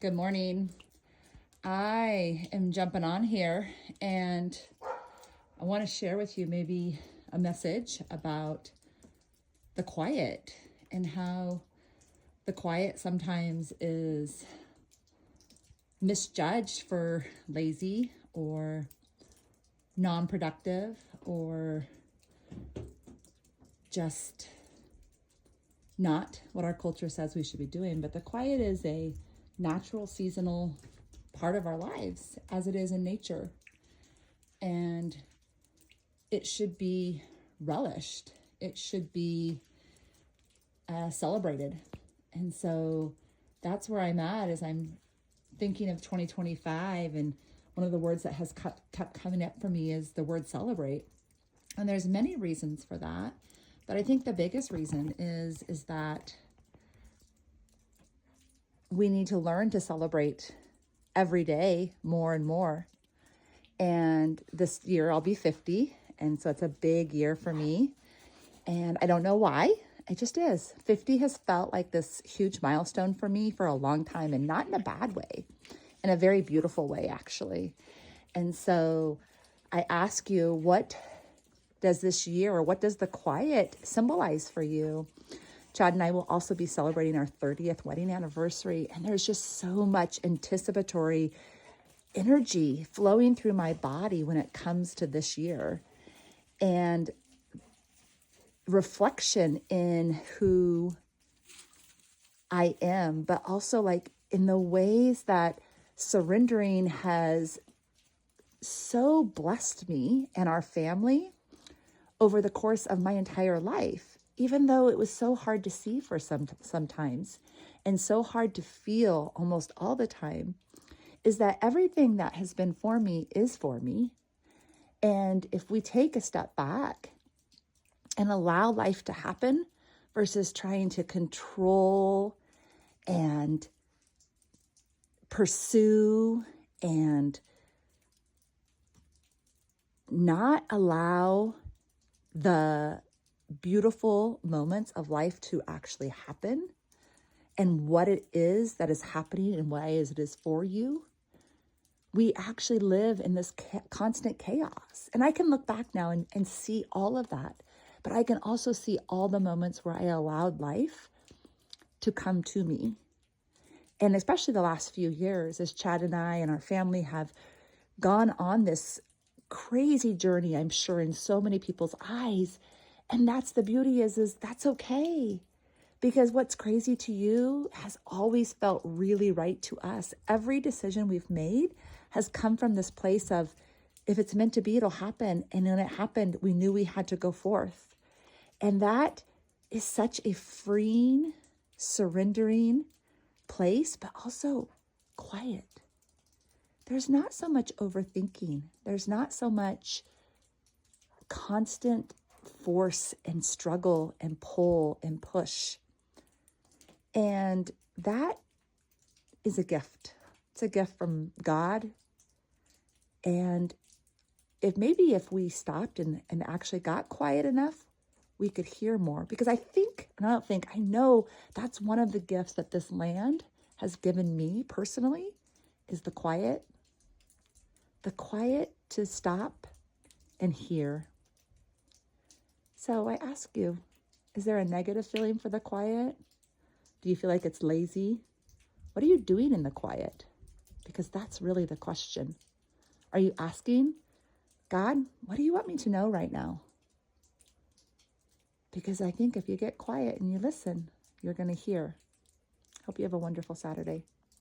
Good morning. I am jumping on here and I want to share with you maybe a message about the quiet and how the quiet sometimes is misjudged for lazy or non-productive or just not what our culture says we should be doing. But the quiet is a natural seasonal part of our lives as it is in nature. And it should be relished. It should be celebrated. And so that's where I'm at as I'm thinking of 2025. And one of the words that has kept coming up for me is the word celebrate. And there's many reasons for that. But I think the biggest reason is that we need to learn to celebrate every day more and more. And this year I'll be 50. And so it's a big year for me. And I don't know why. It just is. 50 has felt like this huge milestone for me for a long time, and not in a bad way, in a very beautiful way, actually. And so I ask you, what does this year, or what does the quiet symbolize for you? Chad and I will also be celebrating our 30th wedding anniversary, and there's just so much anticipatory energy flowing through my body when it comes to this year, and reflection in who I am, but also like in the ways that surrendering has so blessed me and our family over the course of my entire life, even though it was so hard to see for sometimes and so hard to feel almost all the time, is that everything that has been for me is for me. And if we take a step back and allow life to happen versus trying to control and pursue and not allow the beautiful moments of life to actually happen and what it is that is happening and why it is for you, we actually live in this constant chaos. And I can look back now and see all of that, but I can also see all the moments where I allowed life to come to me. And especially the last few years, as Chad and I and our family have gone on this crazy journey, I'm sure in so many people's eyes. And that's the beauty is that's okay. Because what's crazy to you has always felt really right to us. Every decision we've made has come from this place of, if it's meant to be, it'll happen. And when it happened, we knew we had to go forth. And that is such a freeing, surrendering place, but also quiet. There's not so much overthinking. There's not so much constant force and struggle and pull and push. And that is a gift. It's a gift from God. And if we stopped and actually got quiet enough, we could hear more. Because I know that's one of the gifts that this land has given me personally, is the quiet. The quiet to stop and hear. So I ask you, is there a negative feeling for the quiet? Do you feel like it's lazy? What are you doing in the quiet? Because that's really the question. Are you asking, God, what do you want me to know right now? Because I think if you get quiet and you listen, you're going to hear. Hope you have a wonderful Saturday.